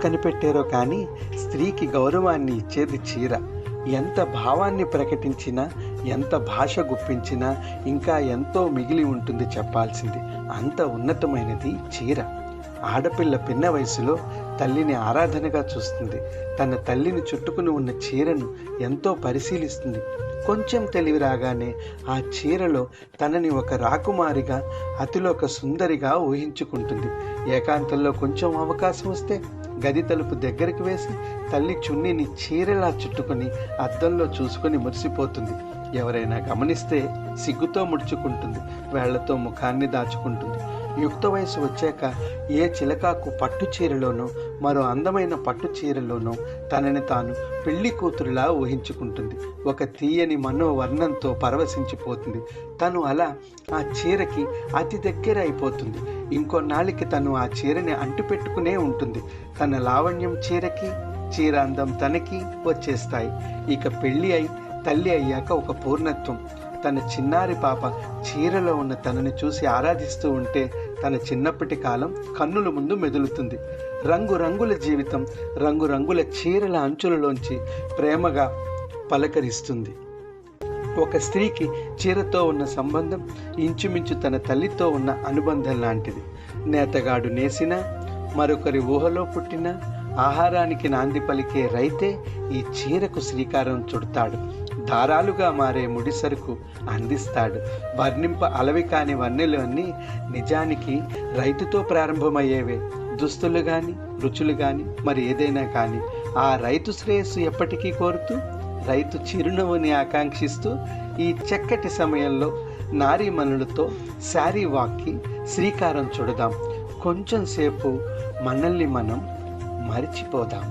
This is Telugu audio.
కనిపెట్టారో కానీ స్త్రీకి గౌరవాన్ని ఇచ్చేది చీర. ఎంత భావాన్ని ప్రకటించినా, ఎంత భాష గుప్పించినా ఇంకా ఎంతో మిగిలి ఉంటుంది చెప్పాల్సింది. అంత ఉన్నతమైనది చీర. ఆడపిల్ల పిన్న వయసులో తల్లిని ఆరాధనగా చూస్తుంది. తన తల్లిని చుట్టుకుని ఉన్న చీరను ఎంతో పరిశీలిస్తుంది. కొంచెం తెలివి రాగానే ఆ చీరలో తనని ఒక రాకుమారిగా, అతిలోక సుందరిగా ఊహించుకుంటుంది. ఏకాంతంలో కొంచెం అవకాశం వస్తే గది తలుపు దగ్గరికి వేసి తల్లి చున్నీని చీరలా చుట్టుకొని అద్దంలో చూసుకొని మురిసిపోతుంది. ఎవరైనా గమనిస్తే సిగ్గుతో ముడుచుకుంటుంది, వేళ్లతో ముఖాన్ని దాచుకుంటుంది. యుక్త వయసు వచ్చాక ఏ చిలకాకు పట్టు చీరలోనో, మరో అందమైన పట్టు చీరలోనో తనని తాను పెళ్లి కూతురులా ఊహించుకుంటుంది. ఒక తీయని మనోవర్ణంతో పరవశించిపోతుంది. తను అలా ఆ చీరకి అతి దగ్గర అయిపోతుంది. ఇంకొన్నాళ్ళకి తను ఆ చీరని అంటిపెట్టుకునే ఉంటుంది. తన లావణ్యం చీరకి, చీర అందం తనకి వచ్చేస్తాయి. ఇక పెళ్ళి అయి తల్లి అయ్యాక ఒక పూర్ణత్వం. తన చిన్నారి పాప చీరలో ఉన్న తనని చూసి ఆరాధిస్తూ ఉంటే తన చిన్నప్పటి కాలం కన్నుల ముందు మెదులుతుంది. రంగురంగుల జీవితం రంగురంగుల చీరల అంచులలోంచి ప్రేమగా పలకరిస్తుంది. ఒక స్త్రీకి చీరతో ఉన్న సంబంధం ఇంచుమించు తన తల్లితో ఉన్న అనుబంధం లాంటిది. నేతగాడు నేసిన, మరొకరి ఊహలో పుట్టిన, ఆహారానికి నాంది పలికే రైతే ఈ చీరకు శ్రీకారం చుడతాడు. దారాలుగా మారే ముడిసరుకు అందిస్తాడు. వర్ణింప అలవి కాని వన్నెలు అన్నీ నిజానికి రైతుతో ప్రారంభమయ్యేవే. దుస్తులు కానీ, రుచులు కానీ, మరి ఏదైనా కానీ ఆ రైతు శ్రేయస్సు ఎప్పటికీ కోరుతూ, రైతు చిరునవ్వుని ఆకాంక్షిస్తూ ఈ చక్కటి సమయంలో నారీమణులతో శారీ వాక్కి శ్రీకారం చుడదాం. కొంచెం సేపు మనల్ని మనం మరిచిపోదాం.